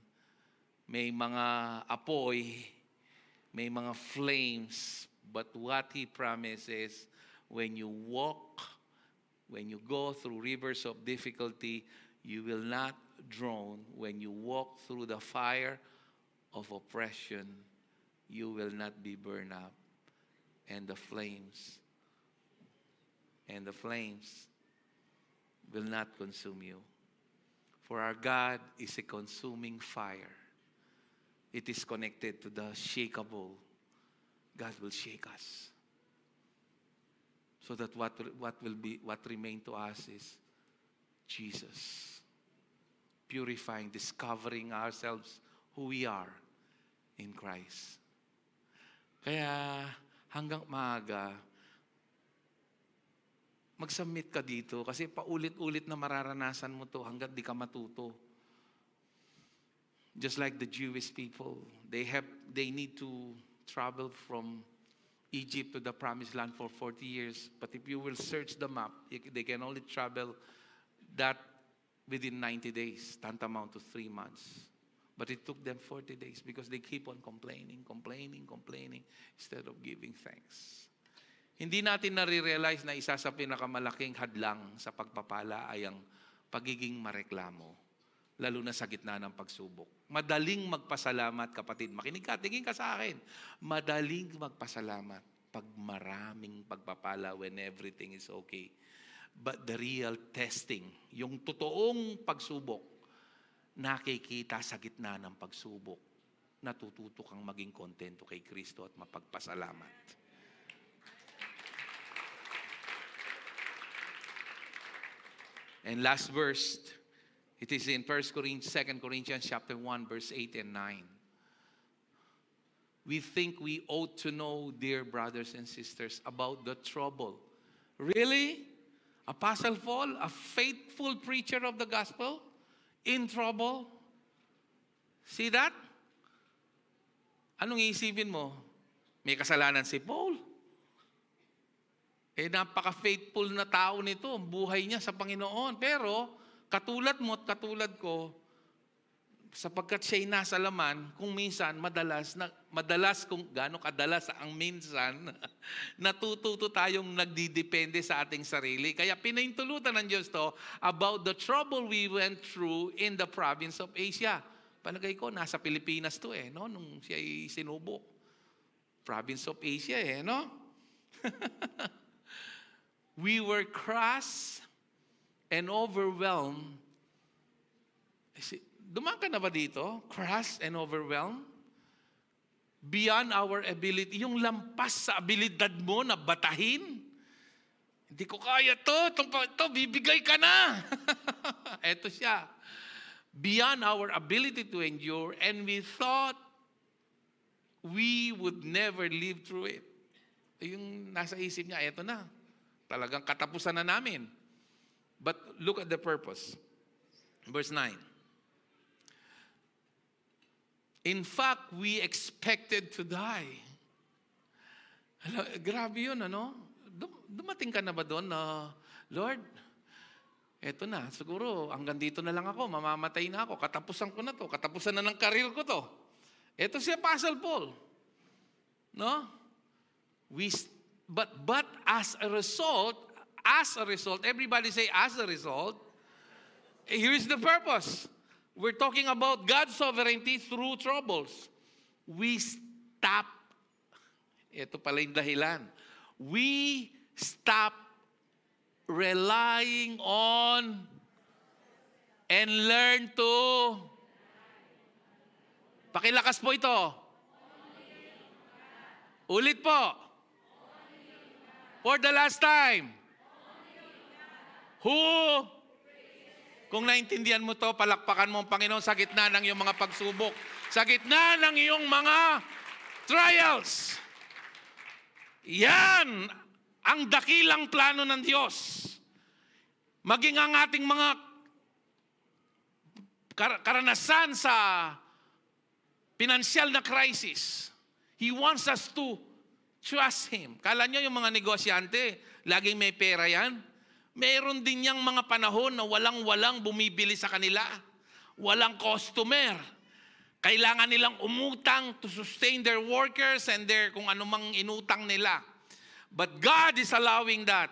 A: may mga apoy, may mga flames. But what He promises, when you go through rivers of difficulty, you will not drown. When you walk through the fire of oppression, you will not be burned up. And the flames will not consume you. For our God is a consuming fire. It is connected to the shakeable. God will shake us. So that what remain to us is Jesus. Purifying, discovering ourselves who we are in Christ. Kaya hanggang maaga, mag-submit ka dito kasi paulit-ulit na mararanasan mo to hanggang di ka matuto. Just like the Jewish people, they need to travel from Egypt to the promised land for 40 years. But if you will search the map, they can only travel that within 90 days, tantamount to 3 months. But it took them 40 days because they keep on complaining instead of giving thanks. Hindi natin nare-realize na isa sa pinakamalaking hadlang sa pagpapala ay ang pagiging mareklamo, lalo na sa gitna ng pagsubok. Madaling magpasalamat, kapatid. Makinig ka, tingin ka sa akin. Madaling magpasalamat pag maraming pagpapala when everything is okay. But the real testing, yung totoong pagsubok, nakikita sa gitna ng pagsubok. Natututo kang maging kontento kay Kristo at mapagpasalamat. And last verse, it is in 2 Corinthians chapter 1, verse 8 and 9. We think we ought to know, dear brothers and sisters, about the trouble. Really? Apostle Paul, a faithful preacher of the gospel, in trouble? See that? Anong iisipin mo? May kasalanan si Paul. Napaka-faithful na tao nito. Buhay niya sa Panginoon. Pero, katulad mo at katulad ko, sapagkat siya'y nasa laman, kung minsan, madalas kung gaano kadalas ang minsan, natututo tayong nagdidepende sa ating sarili. Kaya pinahintulutan ng Diyos to about the trouble we went through in the province of Asia. Palagay ko, nasa Pilipinas to no? Nung siya'y sinubok. Province of Asia no? We were crushed and overwhelmed. Dumaan ka na ba dito? Crushed and overwhelmed? Beyond our ability. Yung lampas sa abilidad mo na batahin. Hindi ko kaya to. Ito, bibigay ka na. Ito siya. Beyond our ability to endure, and we thought we would never live through it. Yung nasa isip niya, ito na. Talagang katapusan na namin. But look at the purpose. Verse 9. In fact, we expected to die. Grabe yun, Dumating ka na ba doon na, Lord, eto na, siguro, hanggang dito na lang ako, mamamatay na ako, katapusan ko na to, katapusan na ng karir ko to. Eto si Apostle Paul. But as a result, everybody say, as a result, here's the purpose. We're talking about God's sovereignty through troubles. We stop. Ito pala yung dahilan. We stop relying on and learn to. Pakilakas po ito. Ulit po. For the last time. Who? Kung naintindihan mo to, palakpakan mo ang Panginoon sa gitna ng iyong mga pagsubok. Sa gitna ng iyong mga trials. Yan ang dakilang plano ng Diyos. Maging ang ating mga karanasan sa pinansyal na crisis. He wants us to trust Him. Kala nyo yung mga negosyante, laging may pera yan? Meron din niyang mga panahon na walang-walang bumibili sa kanila. Walang customer. Kailangan nilang umutang to sustain their workers and their kung anumang inutang nila. But God is allowing that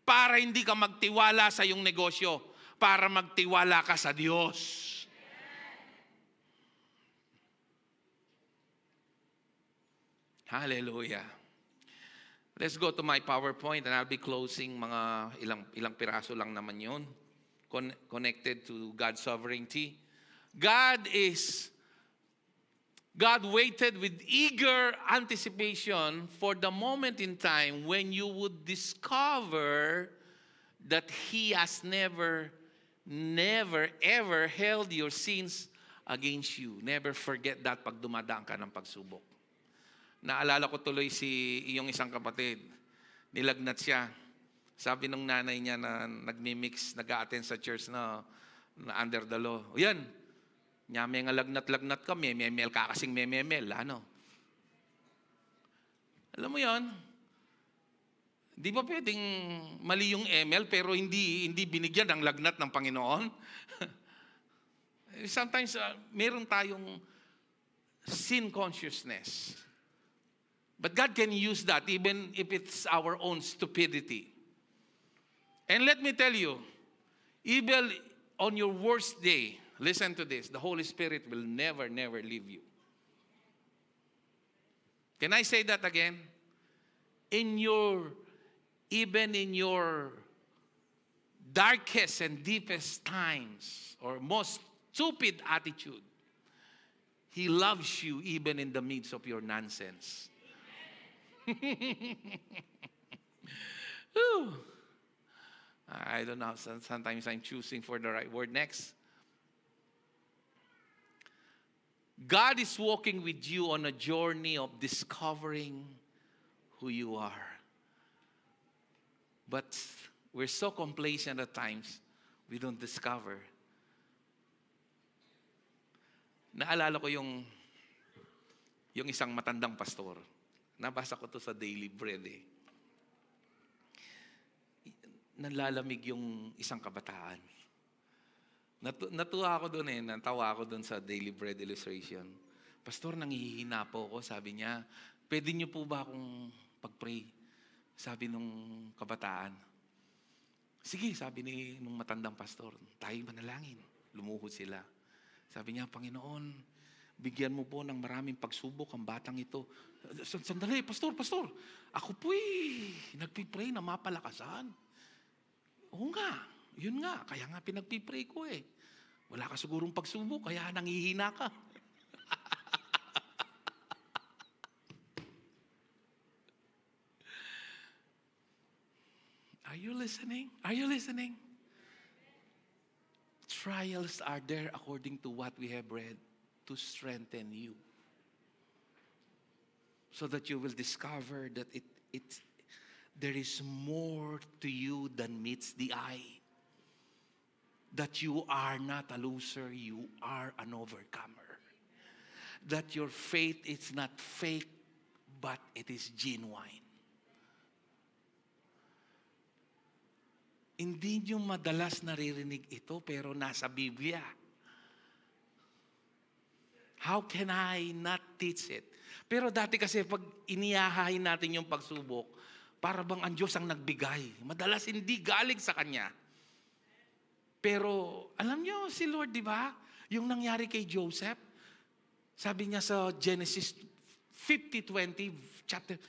A: para hindi ka magtiwala sa iyong negosyo, para magtiwala ka sa Diyos. Hallelujah. Let's go to my PowerPoint and I'll be closing mga ilang piraso lang naman yun. Connected to God's sovereignty. God waited with eager anticipation for the moment in time when you would discover that He has never never ever held your sins against you. Never forget that pag dumadaan ka ng pagsubok. Naalala ko tuloy si iyong isang kapatid. Nilagnat siya. Sabi ng nanay niya na nag-mix, nag-a-attend sa church na under the law. O yan, nyame nga lagnat-lagnat ka, mememel ka kasing mememel. Ano? Alam mo yon? Di ba pwedeng mali yung ML pero hindi binigyan ng lagnat ng Panginoon? Sometimes meron tayong sin consciousness. But God can use that even if it's our own stupidity. And let me tell you, even on your worst day, listen to this, the Holy Spirit will never leave you. Can I say that again? Even in your darkest and deepest times or most stupid attitude, He loves you even in the midst of your nonsense. I don't know. Sometimes I'm choosing for the right word. Next. God is walking with you on a journey of discovering who you are. But we're so complacent at times, we don't discover. Naalala ko yung isang matandang pastor. Nabasa ko to sa Daily Bread eh. Nanlalamig yung isang kabataan. Natuwa ako doon eh. Natawa ako doon sa Daily Bread illustration. Pastor, nangihina po ako. Sabi niya, pwede niyo po ba akong pag-pray? Sabi nung kabataan. Sige, sabi nung matandang pastor. Tayo manalangin. Lumuhod sila. Sabi niya, Panginoon, bigyan mo po ng maraming pagsubok ang batang ito. Sandali, pastor. Ako po'y nagpipray na mapalakasan. Oo nga, yun nga. Kaya nga pinagpipray ko eh. Wala ka sigurong pagsubok, kaya nangihina ka. Are you listening? Are you listening? Trials are there according to what we have read to strengthen you. So that you will discover that there is more to you than meets the eye. That you are not a loser, you are an overcomer. That your faith is not fake, but it is genuine. Hindi nyo madalas naririnig ito, pero nasa Biblia. How can I not teach it? Pero dati kasi pag inihahain natin yung pagsubok, para bang ang Diyos ang nagbigay. Madalas hindi galing sa Kanya. Pero alam nyo si Lord, di ba? Yung nangyari kay Joseph, sabi niya sa Genesis 50:20 chapter,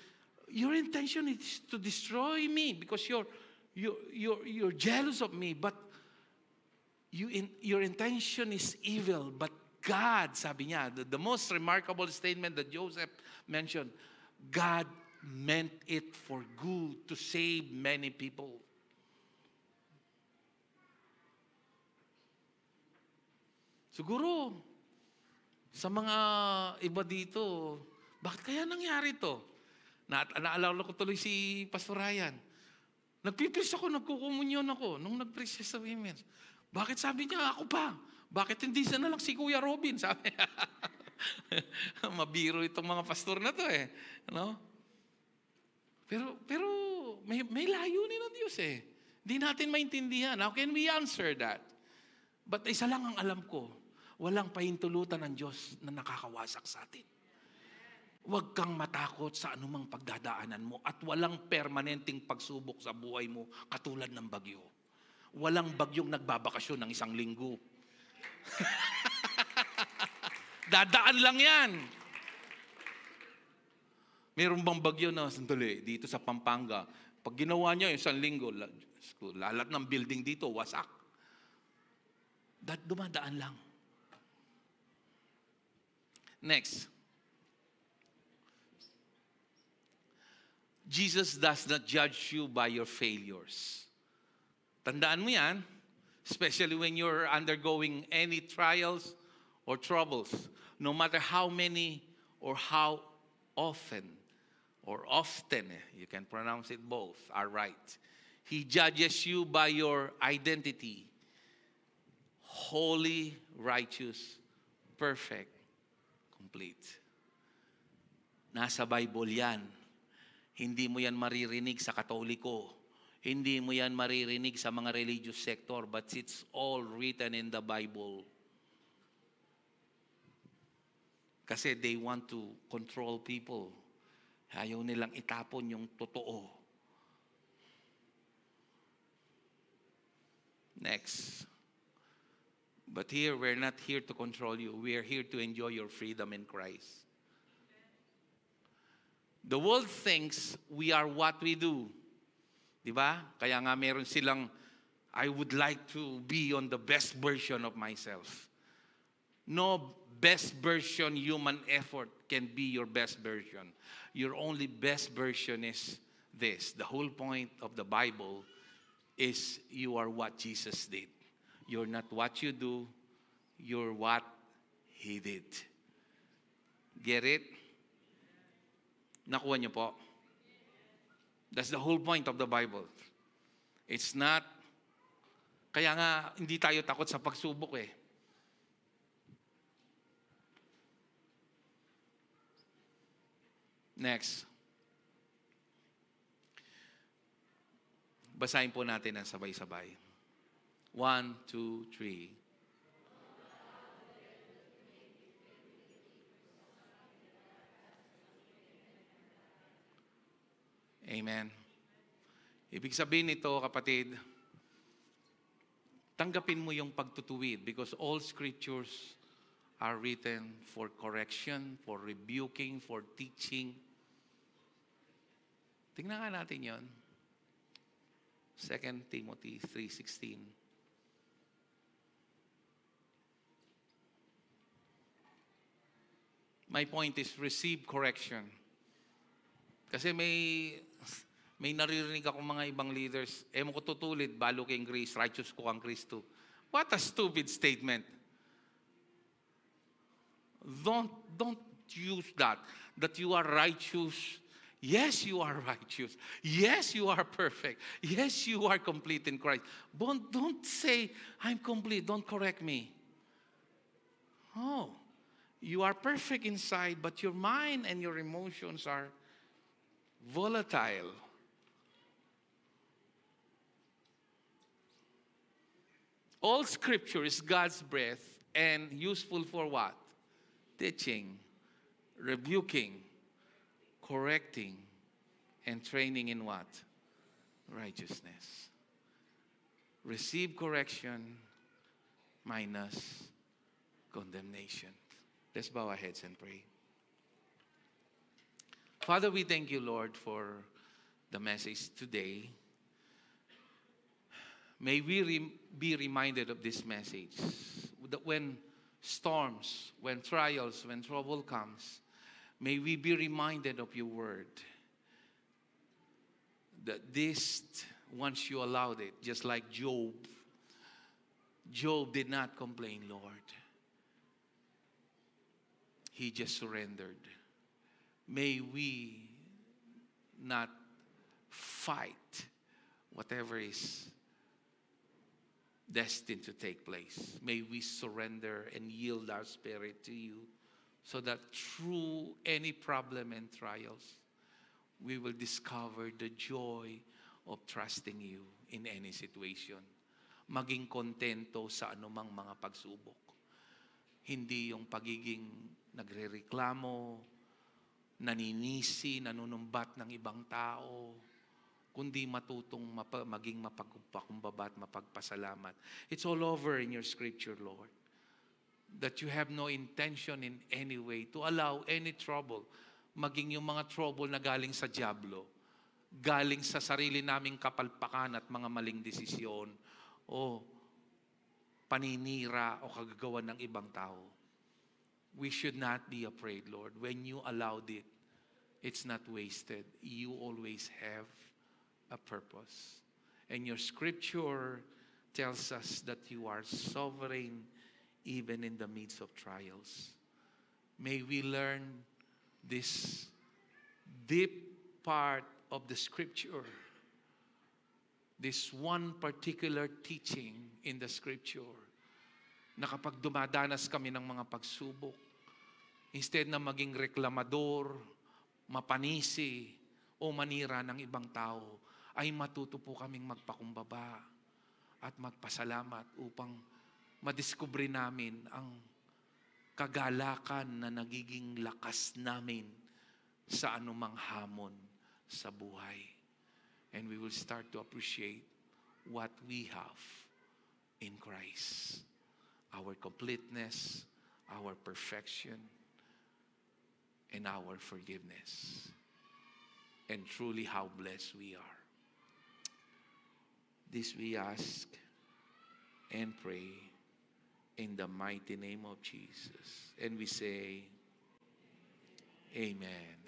A: your intention is to destroy me because you're jealous of me, but your intention is evil. But God, sabi niya, the most remarkable statement that Joseph mentioned, God meant it for good to save many people. Siguro, sa mga iba dito, bakit kaya nangyari to? Naalala ko tuloy si Pastor Ryan. Nagpipis ako, nagkukumunyon ako nung nag-preach sa women's. Bakit sabi niya, ako pa? Bakit hindi na lang si Kuya Robin? Sabi niya. Mabiro itong mga pastor na to eh. No? Pero may layunin ng Diyos eh. Hindi natin maintindihan. How can we answer that? But isa lang ang alam ko, walang pahintulutan ng Diyos na nakakawasak sa atin. Huwag kang matakot sa anumang pagdadaanan mo at walang permanenteng pagsubok sa buhay mo katulad ng bagyo. Walang bagyong nagbabakasyon ng 1 linggo. Dadaan lang yan. Meron bang bagyo na sandali dito sa Pampanga? Pag ginawa niya yung 1 linggo, lalat ng building dito, wasak. Dumadaan lang. Next. Jesus does not judge you by your failures. Tandaan mo yan. especially when you're undergoing any trials or troubles, no matter how many or how often, you can pronounce it both, are right. He judges you by your identity. Holy, righteous, perfect, complete. Nasa Bible yan. Hindi mo yan maririnig sa Katoliko. Hindi mo yan maririnig sa mga religious sector, but it's all written in the Bible. Kasi they want to control people. Ayaw nilang itapon yung totoo. Next. But here, we're not here to control you. We are here to enjoy your freedom in Christ. The world thinks we are what we do. Diba? Kaya nga meron silang, I would like to be on the best version of myself. No best version human effort can be your best version. Your only best version is this. The whole point of the Bible is you are what Jesus did. You're not what you do. You're what He did. Get it? Nakuha niyo po? That's the whole point of the Bible. It's not, kaya nga hindi tayo takot sa pagsubok eh. Next. Basahin po natin ang sabay-sabay. 1, 2, 3. Amen. Ibig sabihin nito, kapatid, tanggapin mo yung pagtutuwid because all scriptures are written for correction, for rebuking, for teaching. Tingnan nga natin yon. 2 Timothy 3:16. My point is receive correction. Kasi may naririnig ako mga ibang leaders, mo ko tutulid, balo kang Greece, righteous ko ang Kristo. What a stupid statement. Don't use that you are righteous. Yes, you are righteous. Yes, you are perfect. Yes, you are complete in Christ. Don't say, I'm complete. Don't correct me. Oh, you are perfect inside, but your mind and your emotions are volatile. All scripture is God's breath and useful for what? Teaching, rebuking, correcting, and training in what? Righteousness. Receive correction minus condemnation. Let's bow our heads and pray. Father, we thank you, Lord, for the message today. May we be reminded of this message. That when storms, when trials, when trouble comes, may we be reminded of your word. That this, once you allowed it, just like Job did not complain, Lord. He just surrendered. May we not fight whatever is destined to take place. May we surrender and yield our spirit to you so that through any problem and trials, we will discover the joy of trusting you in any situation. Maging kontento sa anumang mga pagsubok. Hindi yung pagiging nagrereklamo, naninisi, nanunumbat ng ibang tao, kundi matutong maging mapagpakumbaba at mapagpasalamat. It's all over in your scripture, Lord. That you have no intention in any way to allow any trouble, maging yung mga trouble na galing sa dyablo, galing sa sarili naming kapalpakan at mga maling desisyon, o paninira o kagagawa ng ibang tao. We should not be afraid, Lord. When you allowed it, it's not wasted. You always have a purpose. And your scripture tells us that you are sovereign even in the midst of trials. May we learn this deep part of the Scripture, this one particular teaching in the Scripture, na kapag dumadanas kami ng mga pagsubok, instead na maging reklamador, mapanisi, o manira ng ibang tao, ay matuto po kaming magpakumbaba at magpasalamat upang madiskubre namin ang kagalakan na nagiging lakas namin sa anumang hamon sa buhay. And we will start to appreciate what we have in Christ. Our completeness, our perfection, and our forgiveness. And truly how blessed we are. This we ask and pray in the mighty name of Jesus. And we say, Amen.